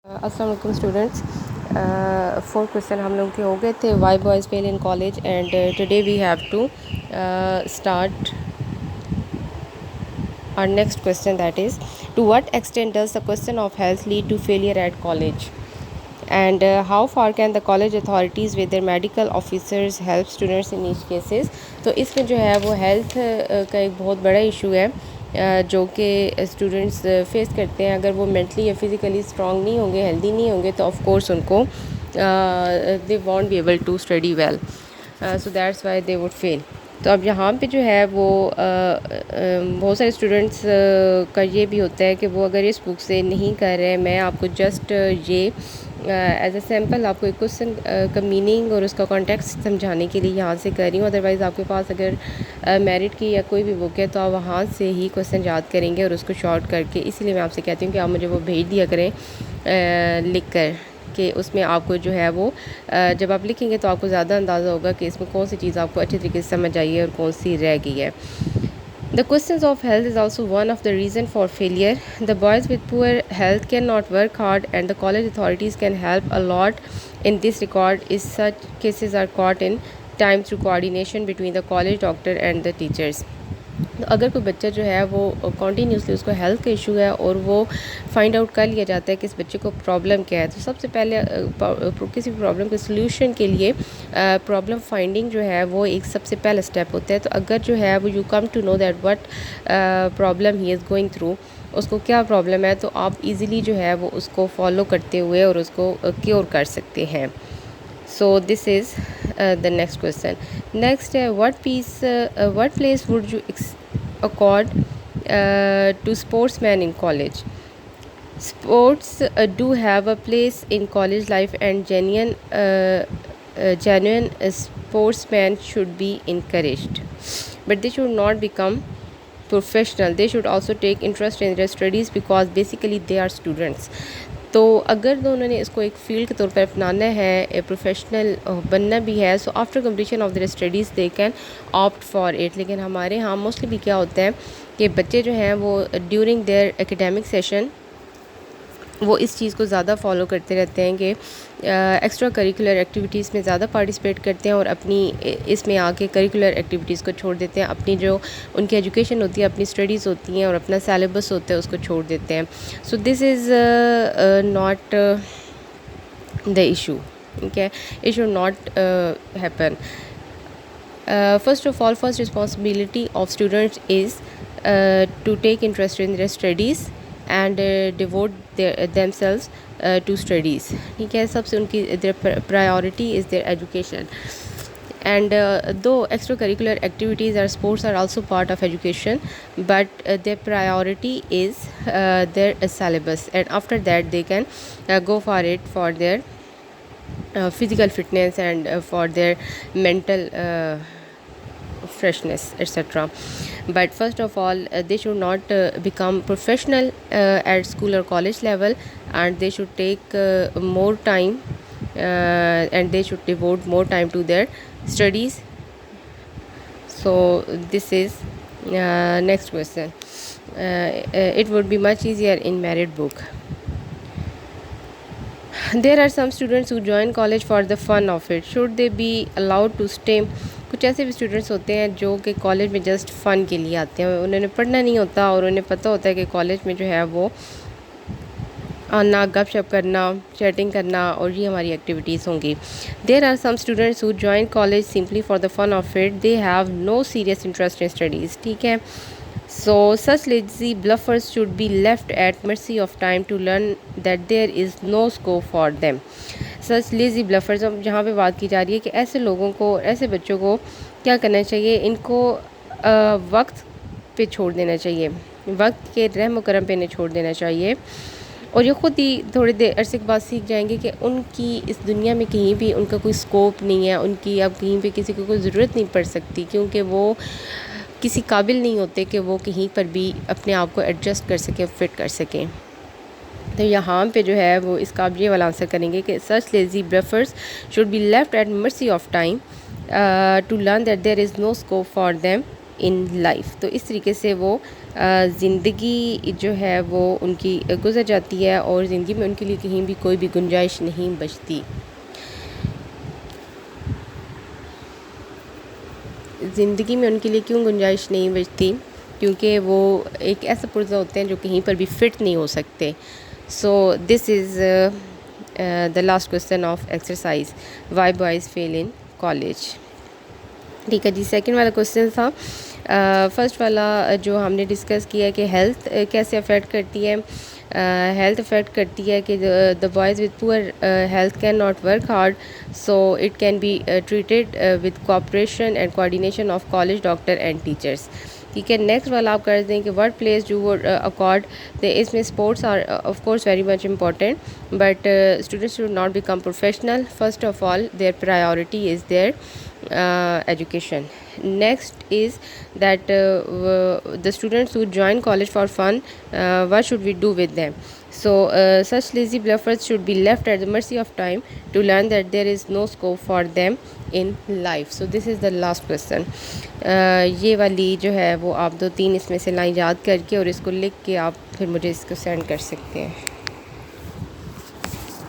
अस्सलाम वालेकुम students. 4 question हम लोग के हो गए थे why boys fail in college and today we have to start our next question, that is, to what extent does the question of health lead to failure at college, and how far can the college authorities with their medical officers help students in each cases। तो इसमें जो है वो health का एक बहुत बड़ा issue है जो कि स्टूडेंट्स फेस करते हैं। अगर वो मेंटली या फिज़िकली स्ट्रांग नहीं होंगे, हेल्दी नहीं होंगे, तो ऑफ कोर्स उनको they won't be able to study well, so that's why they would fail. तो अब यहाँ पे जो है वो बहुत सारे स्टूडेंट्स का ये भी होता है कि वो अगर इस बुक से नहीं कर रहे हैं, मैं आपको जस्ट ये एज अ सैम्पल आपको एक क्वेश्चन का मीनिंग और उसका कॉन्टेक्स्ट समझाने के लिए यहाँ से कर रही हूँ। अदरवाइज़ आपके पास अगर मेरिट की या कोई भी बुक है तो आप वहाँ से ही क्वेश्चन याद करेंगे और उसको शॉर्ट करके, इसीलिए मैं आपसे कहती हूँ कि आप मुझे वो भेज दिया करें लिख कर, कि उसमें आपको जो है वो जब आप लिखेंगे तो आपको ज़्यादा अंदाज़ा होगा कि इसमें कौन सी चीज़ आपको अच्छे तरीके से समझ आई है और कौन सी रह गई है। The questions of health is also one of the reason for failure. The boys with poor health cannot work hard and the college authorities can help a lot in this regard if such cases are caught in time through coordination between the college doctor and the teachers। तो अगर कोई बच्चा जो है वो continuously उसको health का issue है और वो फाइंड आउट कर लिया जाता है कि इस बच्चे को प्रॉब्लम क्या है, तो सबसे पहले किसी भी प्रॉब्लम के सोल्यूशन के लिए प्रॉब्लम फाइंडिंग जो है वो एक सबसे पहला स्टेप होता है। तो अगर जो है वो you come to know that what problem he is going through, उसको क्या प्रॉब्लम है, तो आप इजीली जो है वो उसको फॉलो करते हुए और उसको क्योर कर सकते हैं। So this is the next question. Next, what place would you accord to sportsmen in college? Sports do have a place in college life, and genuine sportsmen should be encouraged, but they should not become professional. They should also take interest in their studies because basically they are students। तो अगर तो उन्होंने इसको एक field के तौर पर अपनाना है, प्रोफेशनल बनना भी है, so after completion of their studies they can opt for it. लेकिन हमारे यहाँ मोस्टली भी क्या होता है कि बच्चे जो हैं वो ड्यूरिंग देयर एकेडमिक सेशन वो इस चीज़ को ज़्यादा फॉलो करते रहते हैं कि एक्स्ट्रा करिकुलर एक्टिविटीज़ में ज़्यादा पार्टिसिपेट करते हैं और अपनी इसमें आके करिकुलर एक्टिविटीज़ को छोड़ देते हैं। अपनी जो उनकी एजुकेशन होती है, अपनी स्टडीज़ होती हैं और अपना सिलेबस होता है उसको छोड़ देते हैं। So this is not the issue, ठीक है, it should not happen. First of all, first responsibility of students is to take interest in their studies and devote themselves to studies, ठीक है। सबसे उनकी their priority is their education, and though extracurricular activities or sports are also part of education, but their priority is their syllabus, and after that they can go for it for their physical fitness and for their mental freshness, etc. But first of all, they should not become professional at school or college level, and they should take more time and they should devote more time to their studies। So this is next question. It would be much easier in merit book। There are some students who join college for the fun of it. Should they be allowed to stay? कुछ ऐसे भी students होते हैं जो कि college में just फ़न के लिए आते हैं, उन्होंने पढ़ना नहीं होता और उन्हें पता होता है कि कॉलेज में जो है वो आना, गपशप करना, चैटिंग करना और ये हमारी एक्टिविटीज़ होंगी। There are some students who join college simply for the fun of it, they have no serious interest in studies, ठीक है। So such lazy bluffers should be left at mercy of time to learn that there is no scope for them। Such lazy bluffers, अब जहाँ पे बात की जा रही है कि ऐसे लोगों को, ऐसे बच्चों को क्या करना चाहिए, इनको वक्त पे छोड़ देना चाहिए, वक्त के रहम व करम पे इन्हें छोड़ देना चाहिए, और ये ख़ुद ही थोड़ी देर अरसे के बाद सीख जाएंगे कि उनकी इस दुनिया में कहीं भी उनका कोई स्कोप नहीं है, उनकी अब कहीं पे किसी को कोई ज़रूरत नहीं पड़ सकती, क्योंकि वो किसी काबिल नहीं होते कि वो कहीं पर भी अपने आप को एडजस्ट कर सकें, फिट कर सकें। तो यहाँ पे जो है वो इसका आप ये वाला आंसर करेंगे कि such lazy bluffers should be left at mercy of time to learn that there is no scope for them in life. तो इस तरीके से वो ज़िंदगी जो है वो उनकी गुजर जाती है और ज़िंदगी में उनके लिए कहीं भी कोई भी गुंजाइश नहीं बचती। ज़िंदगी में उनके लिए क्यों गुंजाइश नहीं बचती? क्योंकि वो एक ऐसा पुर्ज़ा होते हैं जो कहीं पर भी फिट नहीं हो सकते। So this is the last question of exercise, why boys fail in college. ठीक है जी, सेकंड वाला क्वेश्चन था, फर्स्ट वाला जो हमने डिस्कस किया कि हेल्थ कैसे अफेक्ट करती है। हेल्थ अफेक्ट करती है कि the boys with poor health can not work hard, so it can be treated with cooperation and coordination of college doctor and teachers. ठीक है, नेक्स्ट वाला आप कर दें कि work place do would accord, तो इसमें sports are of course very much important, but students should not become professional. First of all their priority is their education. Next is that the students who join college for fun, what should we do with them? So such lazy bluffers should be left at the mercy of time to learn that there is no scope for them in life. So this is the last question. ये वाली जो है वो आप 2-3 इसमें से line याद करके और इसको लिख के आप फिर मुझे इसको सेंड कर सकते हैं।